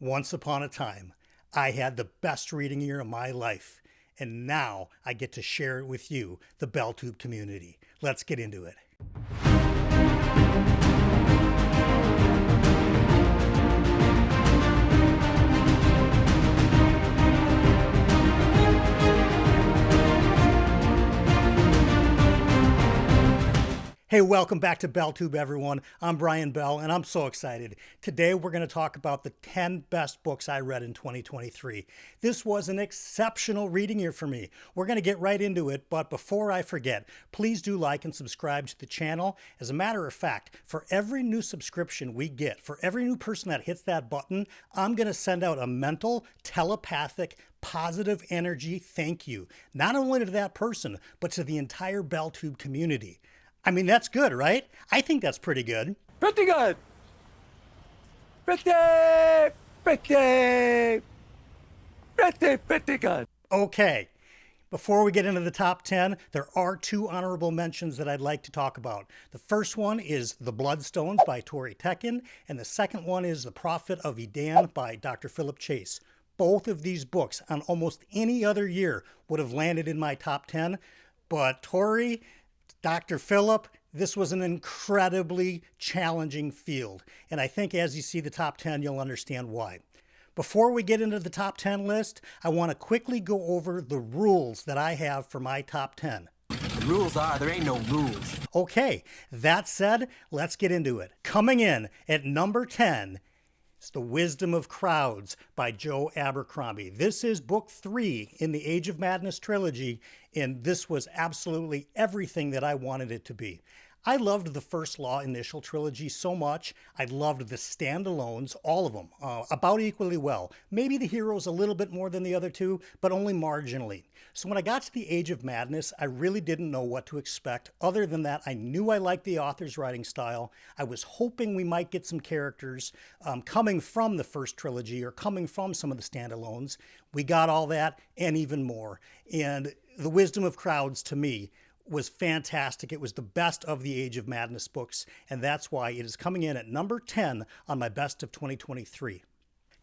Once upon a time, I had the best reading year of my life, and now I get to share it with you, the BellTube community. Let's get into it. Hey, welcome back to BellTube, everyone. I'm Brian Bell, and I'm so excited. Today, we're going to talk about the 10 best books I read in 2023. This was an exceptional reading year for me. We're going to get right into it, but before I forget, please do like and subscribe to the channel. As a matter of fact, for every new subscription we get, for every new person that hits that button, I'm going to send out a mental, telepathic, positive energy thank you. Not only to that person, but to the entire BellTube community. I mean, that's good, right? I think that's pretty good. Pretty good. Pretty good. Okay. Before we get into the top 10, there are two honorable mentions that I'd like to talk about. The first one is The Bloodstones by Tori Tekken, and the second one is The Prophet of Edan by Dr. Philip Chase. Both of these books on almost any other year would have landed in my top 10, but Tori, Dr. Philip, this was an incredibly challenging field, and I think as you see the top 10, you'll understand why. Before we get into the top 10 list, I want to quickly go over the rules that I have for my top 10. The rules are, there ain't no rules. Okay, that said, let's get into it. Coming in at number 10, it's The Wisdom of Crowds by Joe Abercrombie. This is book 3 in the Age of Madness trilogy, and this was absolutely everything that I wanted it to be. I loved the First Law initial trilogy so much. I loved the standalones, all of them, about equally well. Maybe the heroes a little bit more than the other two, but only marginally. So when I got to the Age of Madness, I really didn't know what to expect. Other than that, I knew I liked the author's writing style. I was hoping we might get some characters coming from the first trilogy or coming from some of the standalones. We got all that and even more. And The Wisdom of Crowds, to me, was fantastic. It was the best of the Age of Madness books, and that's why it is coming in at number 10 on my best of 2023.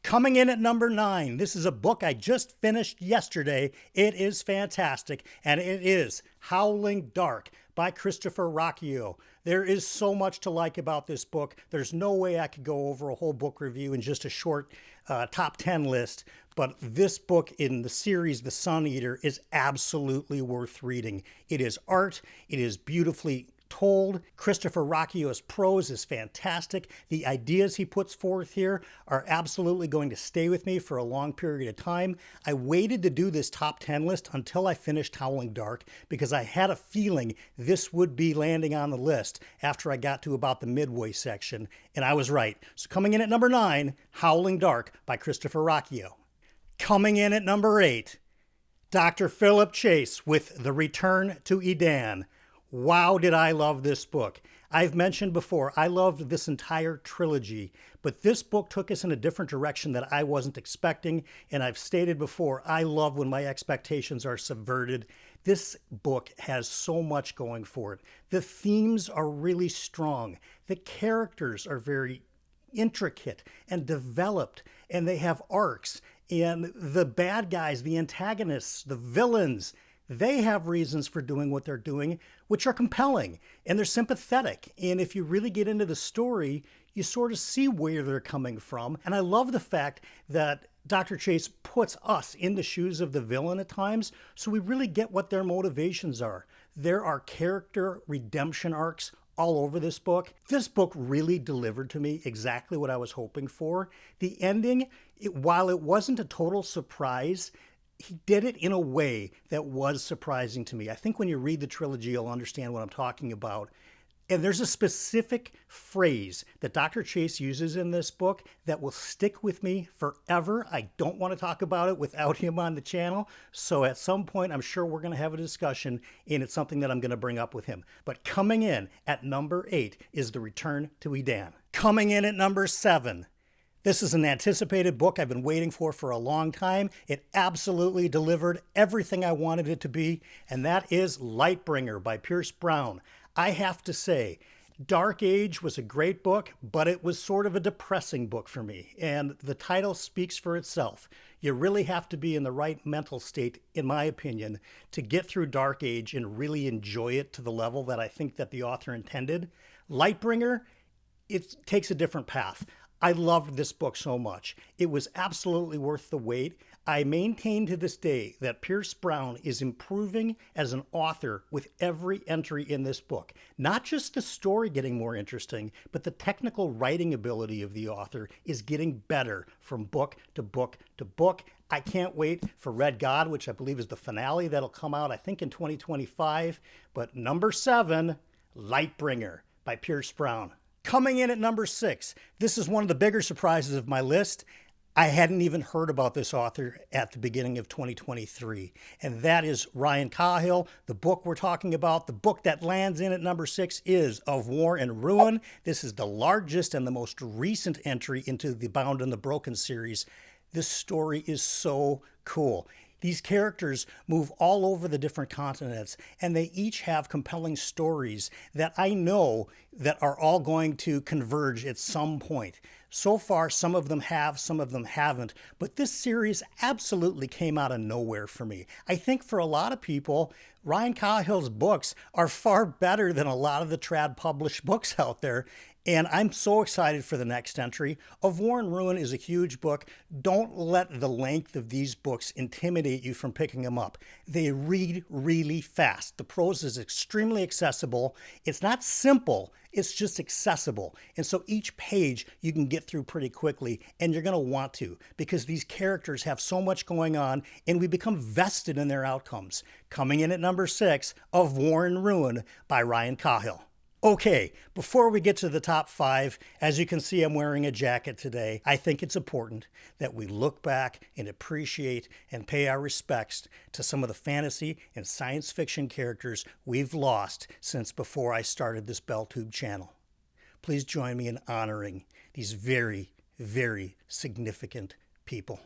Coming in at number 9, this is a book I just finished yesterday. It is fantastic, and it is Howling Dark by Christopher Rocchio. There is so much to like about this book. There's no way I could go over a whole book review in just a short top 10 list, but this book in the series, The Sun Eater, is absolutely worth reading. It is art. It is beautifully told. Christopher Rocchio's prose is fantastic. The ideas he puts forth here are absolutely going to stay with me for a long period of time. I waited to do this top 10 list until I finished Howling Dark because I had a feeling this would be landing on the list after I got to about the midway section, and I was right. So coming in at number 9, Howling Dark by Christopher Rocchio. Coming in at number 8, Dr. Philip Chase with The Return to Edan. Wow, did I love this book. I've mentioned before, I loved this entire trilogy, but this book took us in a different direction that I wasn't expecting, and I've stated before, I love when my expectations are subverted. This book has so much going for it. The themes are really strong. The characters are very intricate and developed, and they have arcs, and the bad guys, the antagonists, the villains, they have reasons for doing what they're doing, which are compelling, and they're sympathetic. And if you really get into the story, you sort of see where they're coming from. And I love the fact that Dr. Chase puts us in the shoes of the villain at times, so we really get what their motivations are. There are character redemption arcs all over this book. This book really delivered to me exactly what I was hoping for. The ending, while it wasn't a total surprise, he did it in a way that was surprising to me. I think when you read the trilogy, you'll understand what I'm talking about. And there's a specific phrase that Dr. Chase uses in this book that will stick with me forever. I don't want to talk about it without him on the channel. So at some point, I'm sure we're going to have a discussion, and it's something that I'm going to bring up with him. But coming in at number 8 is The Return to Edan. Coming in at number 7, this is an anticipated book I've been waiting for a long time. It absolutely delivered everything I wanted it to be, and that is Lightbringer by Pierce Brown. I have to say, Dark Age was a great book, but it was sort of a depressing book for me, and the title speaks for itself. You really have to be in the right mental state, in my opinion, to get through Dark Age and really enjoy it to the level that I think that the author intended. Lightbringer, it takes a different path. I loved this book so much. It was absolutely worth the wait. I maintain to this day that Pierce Brown is improving as an author with every entry in this book. Not just the story getting more interesting, but the technical writing ability of the author is getting better from book to book to book. I can't wait for Red God, which I believe is the finale that'll come out, I think, in 2025. But number 7, Lightbringer by Pierce Brown. Coming in at number 6, this is one of the bigger surprises of my list. I hadn't even heard about this author at the beginning of 2023, and that is Ryan Cahill. The book we're talking about, the book that lands in at number 6 is Of War and Ruin. This is the largest and the most recent entry into the Bound and the Broken series. This story is so cool. These characters move all over the different continents, and they each have compelling stories that I know that are all going to converge at some point. So far, some of them have, some of them haven't, but this series absolutely came out of nowhere for me. I think for a lot of people, Ryan Cahill's books are far better than a lot of the trad published books out there, and I'm so excited for the next entry. Of War and Ruin is a huge book. Don't let the length of these books intimidate you from picking them up. They read really fast. The prose is extremely accessible. It's not simple, it's just accessible. And so each page you can get through pretty quickly, and you're going to want to, because these characters have so much going on, and we become vested in their outcomes. Coming in at number 6, Of War and Ruin by Ryan Cahill. Okay, before we get to the top 5, as you can see, I'm wearing a jacket today. I think it's important that we look back and appreciate and pay our respects to some of the fantasy and science fiction characters we've lost since before I started this BellTube channel. Please join me in honoring these very, very significant people.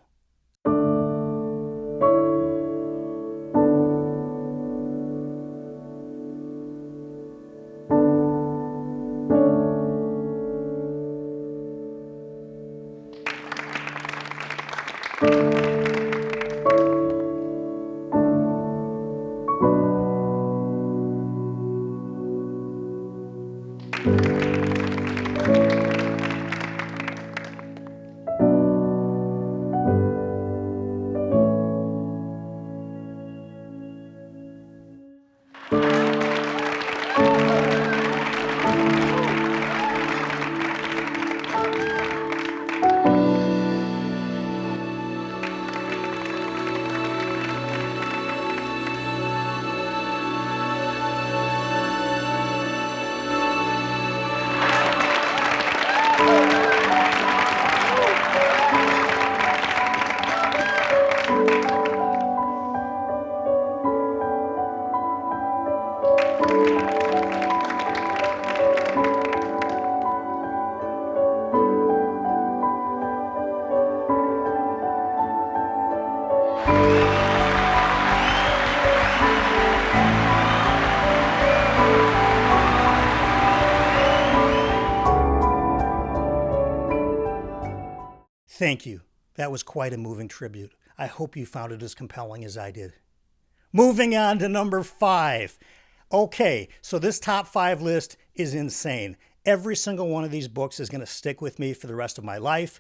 Thank you. That was quite a moving tribute. I hope you found it as compelling as I did. Moving on to number 5. Okay, so this top 5 list is insane. Every single one of these books is going to stick with me for the rest of my life.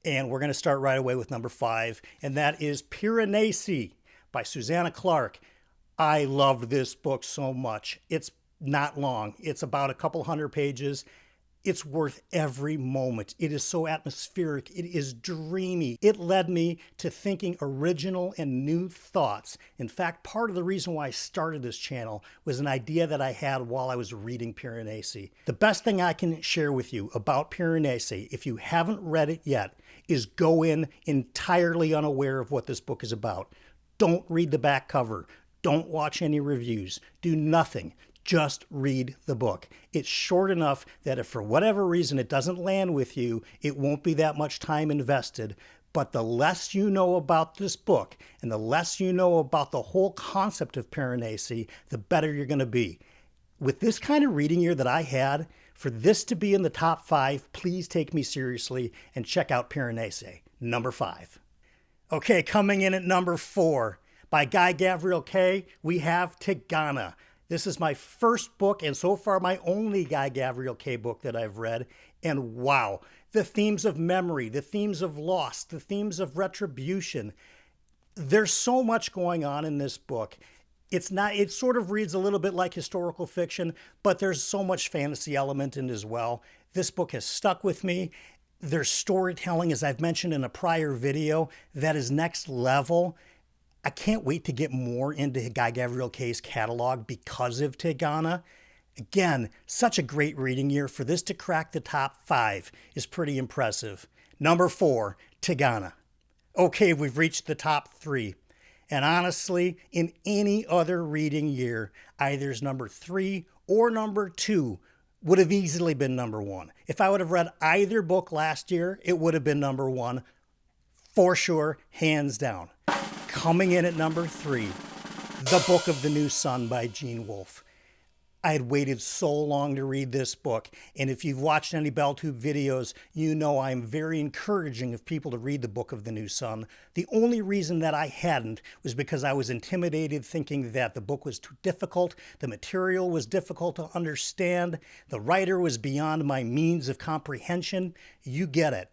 And we're going to start right away with number 5, and that is Piranesi by Susanna Clarke. I loved this book so much. It's not long. It's about a couple hundred pages. It's worth every moment. It is so atmospheric. It is dreamy. It led me to thinking original and new thoughts. In fact, part of the reason why I started this channel was an idea that I had while I was reading Piranesi. The best thing I can share with you about Piranesi, if you haven't read it yet, is go in entirely unaware of what this book is about. Don't read the back cover. Don't watch any reviews. Do nothing. Just read the book. It's short enough that if for whatever reason it doesn't land with you, it won't be that much time invested. But the less you know about this book and the less you know about the whole concept of Piranesi, the better you're going to be. With this kind of reading year that I had, For this to be in the top 5, please take me seriously and check out Piranesi, number 5. Okay, coming in at number 4, by Guy Gavriel Kay, we have Tigana. This is my first book and so far my only Guy Gavriel Kay book that I've read. And wow, the themes of memory, the themes of loss, the themes of retribution. There's so much going on in this book. It sort of reads a little bit like historical fiction, but there's so much fantasy element in it as well. This book has stuck with me. There's storytelling, as I've mentioned in a prior video, that is next level. I can't wait to get more into Guy Gavriel Kay's catalog because of Tigana. Again, such a great reading year. For this to crack the top 5 is pretty impressive. Number 4, Tigana. Okay, we've reached the top 3. And honestly, in any other reading year, either number 3 or number 2 would have easily been number 1. If I would have read either book last year, it would have been number 1. For sure, hands down. Coming in at number 3, The Book of the New Sun by Gene Wolfe. I had waited so long to read this book, and if you've watched any BellTube videos, you know I'm very encouraging of people to read The Book of the New Sun. The only reason that I hadn't was because I was intimidated, thinking that the book was too difficult, the material was difficult to understand, the writer was beyond my means of comprehension. You get it.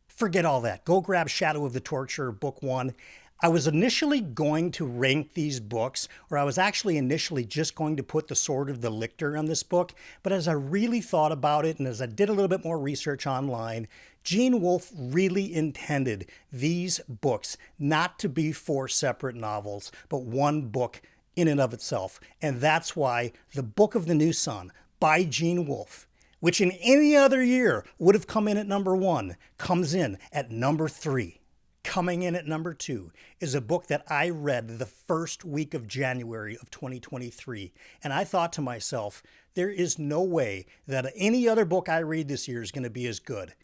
Forget all that. Go grab Shadow of the Torturer, Book 1. I was initially going to rank these books, or I was actually initially just going to put The Sword of the Lictor on this book, but as I really thought about it and as I did a little bit more research online, Gene Wolfe really intended these books not to be 4 separate novels, but one book in and of itself. And that's why The Book of the New Sun by Gene Wolfe, which in any other year would have come in at number 1, comes in at number 3. Coming in at number 2 is a book that I read the first week of January of 2023. And I thought to myself, there is no way that any other book I read this year is going to be as good.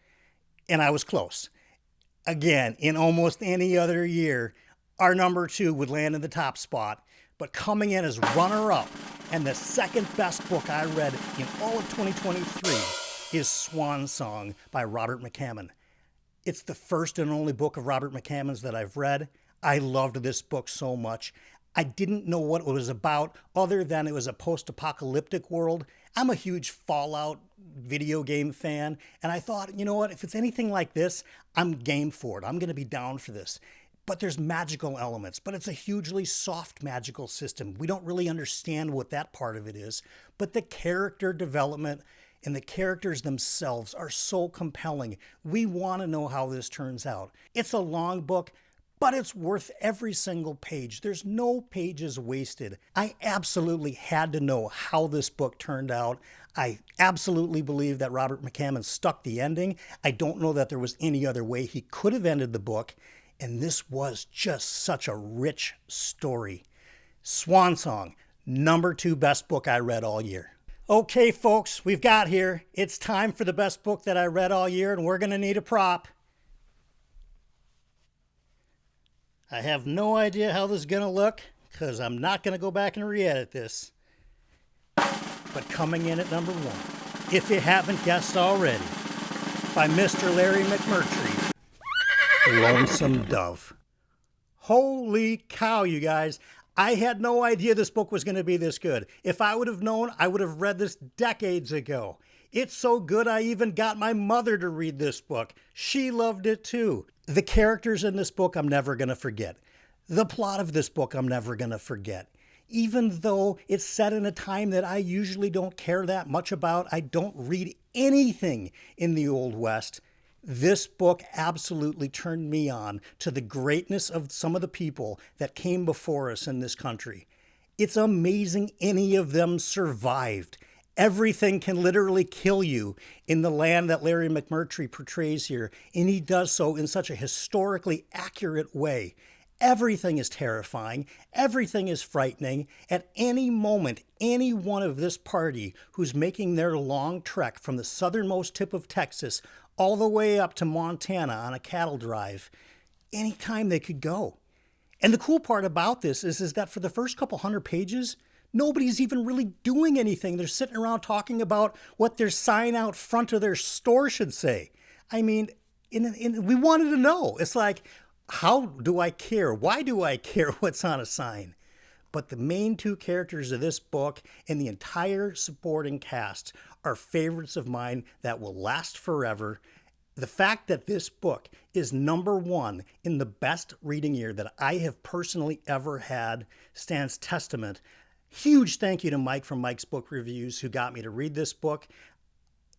And I was close. Again, in almost any other year, our number 2 would land in the top spot. But coming in as runner-up and the second best book I read in all of 2023 is Swan Song by Robert McCammon. It's the first and only book of Robert McCammon's that I've read. I loved this book so much. I didn't know what it was about other than it was a post-apocalyptic world. I'm a huge Fallout video game fan, and I thought, you know what, if it's anything like this, I'm game for it. I'm going to be down for this. But there's magical elements, but it's a hugely soft magical system. We don't really understand what that part of it is, but the character development and the characters themselves are so compelling. We want to know how this turns out. It's a long book, but it's worth every single page. There's no pages wasted. I absolutely had to know how this book turned out. I absolutely believe that Robert McCammon stuck the ending. I don't know that there was any other way he could have ended the book, and this was just such a rich story. Swan Song, number 2 best book I read all year. Okay, folks, we've got here. It's time for the best book that I read all year, and we're going to need a prop. I have no idea how this is going to look, because I'm not going to go back and re-edit this. But coming in at number 1, if you haven't guessed already, by Mr. Larry McMurtry, Lonesome Dove. Holy cow, you guys. I had no idea this book was going to be this good. If I would have known, I would have read this decades ago. It's so good I even got my mother to read this book. She loved it too. The characters in this book I'm never going to forget. The plot of this book I'm never going to forget. Even though it's set in a time that I usually don't care that much about, I don't read anything in the Old West. This book absolutely turned me on to the greatness of some of the people that came before us in this country. It's amazing any of them survived. Everything can literally kill you in the land that Larry McMurtry portrays here, and he does so in such a historically accurate way. Everything is terrifying. Everything is frightening. At any moment, any one of this party who's making their long trek from the southernmost tip of Texas all the way up to Montana on a cattle drive, anytime they could go. And the cool part about this is that for the first couple hundred pages, Nobody's even really doing anything. They're sitting around talking about what their sign out front of their store should say. I mean, we wanted to know. It's like, how do I care? Why do I care what's on a sign? But the main two characters of this book and the entire supporting cast are favorites of mine that will last forever. The fact that this book is #1 in the best reading year that I have personally ever had stands testament. Huge thank you to Mike from Mike's Book Reviews who got me to read this book.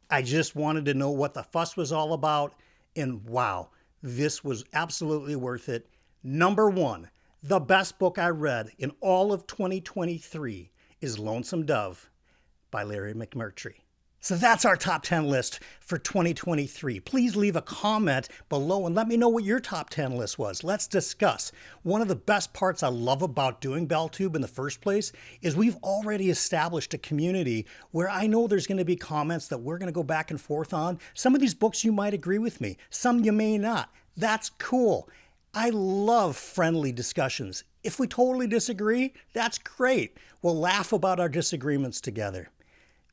I just wanted to know what the fuss was all about, and wow, this was absolutely worth it. #1, the best book I read in all of 2023 is Lonesome Dove by Larry McMurtry. So that's our top 10 list for 2023. Please leave a comment below and let me know what your top 10 list was. Let's discuss. One of the best parts I love about doing BellTube in the first place is we've already established a community where I know there's going to be comments that we're going to go back and forth on. Some of these books you might agree with me. Some you may not. That's cool. I love friendly discussions. If we totally disagree, that's great. We'll laugh about our disagreements together.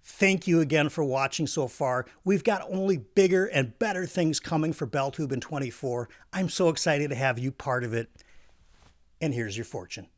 Thank you again for watching so far. We've got only bigger and better things coming for BellTube in 24. I'm so excited to have you part of it. And here's your fortune.